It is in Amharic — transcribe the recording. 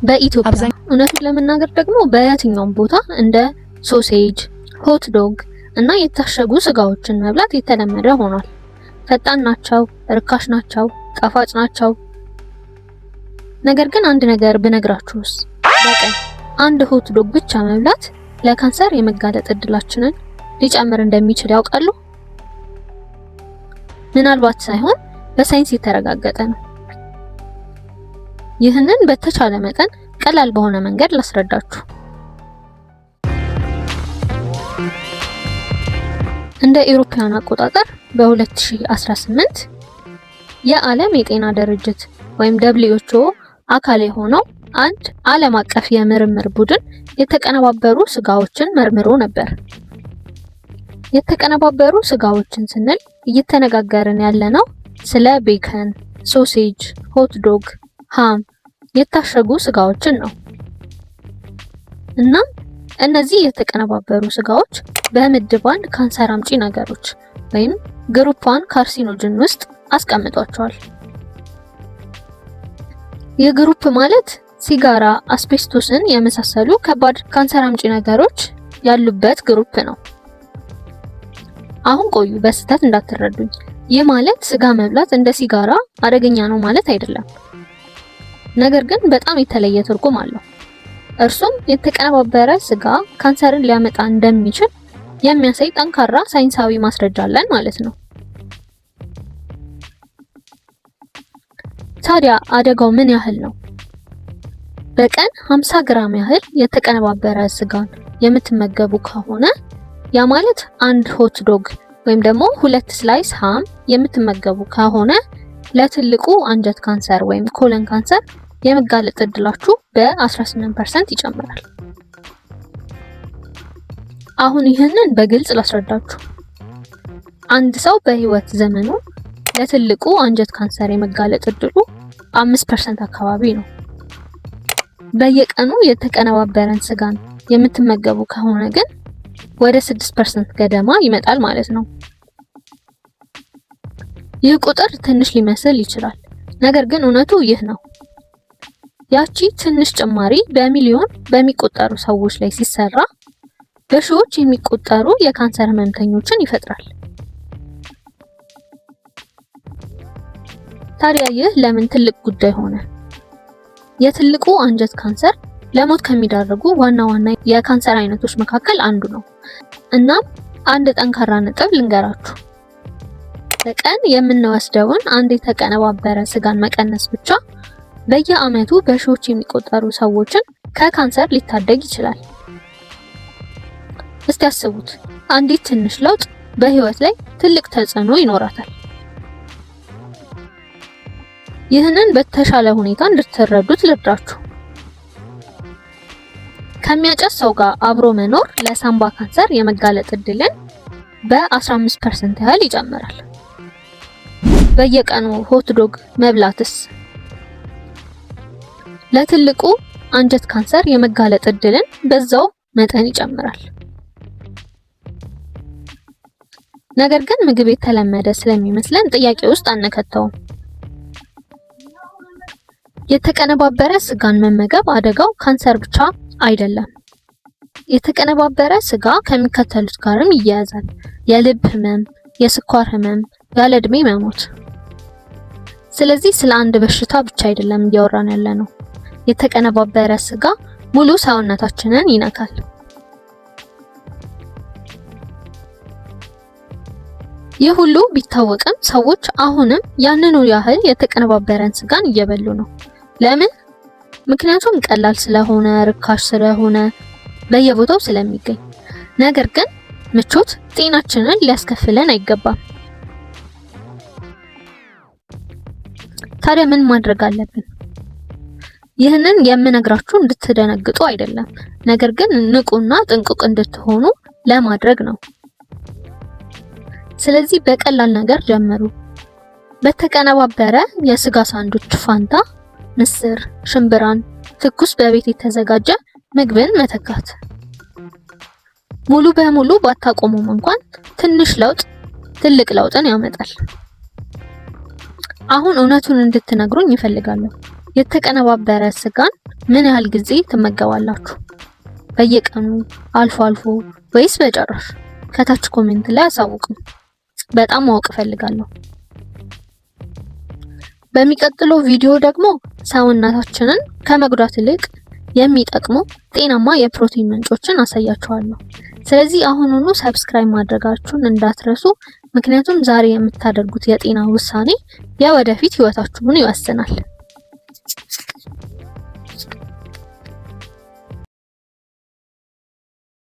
በኢትዮጵያ እውነቱን ለመናገር ደግሞ በየትኛውም ቦታ እንደ ሶሴጅ፣ ሆት ዶግ እና የታሸጉ ስጋዎችን መብላት የተለመደ ሆኗል። ፈጣን ናቸው፣ ርካሽ ናቸው፣ ጣፋጭ ናቸው። ነገር ግን አንድ ነገር ብነግራችሁስ በቀን አንድ ሆት ዶግ ብቻ መብላት ለካንሰር የመጋለጥ እድላችንን ሊጨምር እንደሚችል ያውቃሉ? ምናልባት ሳይሆን በሳይንስ የተረጋገጠ ነው። ይህንን በተቻለ መጠን ቀላል በሆነ መንገድ ላስረዳችሁ። እንደ ኢሮፓውያን አቆጣጠር በ2018 የዓለም የጤና ድርጅት ወይም WHO አካል የሆነው አንድ ዓለም አቀፍ የምርምር ቡድን የተቀነባበሩ ስጋዎችን መርምሮ ነበር። የተቀነባበሩ ስጋዎችን ስንል እየተነጋገርን ያለነው ስለ ቤከን፣ ሶሴጅ፣ ሆት ዶግ፣ ሃም የታሸጉ ስጋዎችን ነው። እና እነዚህ የተቀነባበሩ ስጋዎች በምድብ አንድ ካንሰር አምጪ ነገሮች ወይም ግሩፕ 1 ካርሲኖጅን ውስጥ አስቀምጧቸዋል። የግሩፕ ማለት ሲጋራ፣ አስቤስቶስን የመሳሰሉ ከባድ ካንሰር አምጪ ነገሮች ያሉበት ግሩፕ ነው። አሁን ቆዩ፣ በስህተት እንዳትረዱኝ። ይህ ማለት ስጋ መብላት እንደ ሲጋራ አደገኛ ነው ማለት አይደለም። ነገር ግን በጣም የተለየ ትርጉም አለው። እርሱም የተቀነባበረ ስጋ ካንሰርን ሊያመጣ እንደሚችል የሚያሳይ ጠንካራ ሳይንሳዊ ማስረጃ አለን ማለት ነው። ታዲያ አደጋው ምን ያህል ነው? በቀን 50 ግራም ያህል የተቀነባበረ ስጋን የምትመገቡ ከሆነ ያ ማለት አንድ ሆት ዶግ ወይም ደግሞ 2 ስላይስ ሃም የምትመገቡ ከሆነ ለትልቁ አንጀት ካንሰር ወይም ኮለን ካንሰር የመጋለጥ እድላችሁ በ18% ይጨምራል። አሁን ይህንን በግልጽ ላስረዳችሁ። አንድ ሰው በህይወት ዘመኑ ለትልቁ አንጀት ካንሰር የመጋለጥ እድሉ 5% አካባቢ ነው። በየቀኑ የተቀነባበረን ስጋን የምትመገቡ ከሆነ ግን ወደ 6% ገደማ ይመጣል ማለት ነው። ይህ ቁጥር ትንሽ ሊመስል ይችላል፣ ነገር ግን እውነቱ ይህ ነው። ያቺ ትንሽ ጭማሪ በሚሊዮን በሚቆጠሩ ሰዎች ላይ ሲሰራ በሺዎች የሚቆጠሩ የካንሰር ህመምተኞችን ይፈጥራል። ታዲያ ይህ ለምን ትልቅ ጉዳይ ሆነ? የትልቁ አንጀት ካንሰር ለሞት ከሚዳርጉ ዋና የካንሰር አይነቶች መካከል አንዱ ነው። እናም አንድ ጠንካራ ነጥብ ልንገራችሁ። በቀን የምንወስደውን አንድ የተቀነባበረ ስጋን መቀነስ ብቻ በየአመቱ በሺዎች የሚቆጠሩ ሰዎችን ከካንሰር ሊታደግ ይችላል። እስቲ አስቡት፣ አንዲት ትንሽ ለውጥ በህይወት ላይ ትልቅ ተጽዕኖ ይኖራታል። ይህንን በተሻለ ሁኔታ እንድትረዱት ልርዳችሁ። ከሚያጨስ ሰው ጋር አብሮ መኖር ለሳምባ ካንሰር የመጋለጥ እድልን በ15% ያህል ይጨምራል። በየቀኑ ሆት ዶግ መብላትስ ለትልቁ አንጀት ካንሰር የመጋለጥ እድልን በዛው መጠን ይጨምራል። ነገር ግን ምግብ የተለመደ ስለሚመስለን ጥያቄ ውስጥ አንከተውም። የተቀነባበረ ስጋን መመገብ አደጋው ካንሰር ብቻ አይደለም። የተቀነባበረ ስጋ ከሚከተሉት ጋርም ይያያዛል። የልብ ህመም፣ የስኳር ህመም፣ ያለ እድሜ መሞት። ስለዚህ ስለ አንድ በሽታ ብቻ አይደለም እያወራን ያለነው። የተቀነባበረ ስጋ ሙሉ ሰውነታችንን ይነካል። ይህ ሁሉ ቢታወቅም ሰዎች አሁንም ያንኑ ያህል የተቀነባበረን ስጋን እየበሉ ነው። ለምን? ምክንያቱም ቀላል ስለሆነ፣ ርካሽ ስለሆነ፣ በየቦታው ስለሚገኝ። ነገር ግን ምቾት ጤናችንን ሊያስከፍለን አይገባም። ታዲያ ምን ማድረግ አለብን? ይህንን የምነግራችሁ እንድትደነግጡ አይደለም፣ ነገር ግን ንቁና ጥንቁቅ እንድትሆኑ ለማድረግ ነው። ስለዚህ በቀላል ነገር ጀምሩ። በተቀነባበረ የስጋ ሳንዱች ፋንታ ምስር፣ ሽምብራን፣ ትኩስ በቤት የተዘጋጀ ምግብን መተካት። ሙሉ በሙሉ ባታቆሙም እንኳን ትንሽ ለውጥ ትልቅ ለውጥን ያመጣል። አሁን እውነቱን እንድትነግሩኝ ይፈልጋለሁ። የተቀነባበረ ስጋን ምን ያህል ጊዜ ትመገባላችሁ? በየቀኑ፣ አልፎ አልፎ ወይስ በጭራሽ? ከታች ኮሜንት ላይ አሳውቁኝ። በጣም ማወቅ እፈልጋለሁ። በሚቀጥለው ቪዲዮ ደግሞ ሰውነታችንን ከመጉዳት ይልቅ የሚጠቅሙ ጤናማ የፕሮቲን ምንጮችን አሳያችኋለሁ። ስለዚህ አሁኑኑ ሰብስክራይብ ማድረጋችሁን እንዳትረሱ፣ ምክንያቱም ዛሬ የምታደርጉት የጤና ውሳኔ የወደፊት ህይወታችሁን ይወስናል።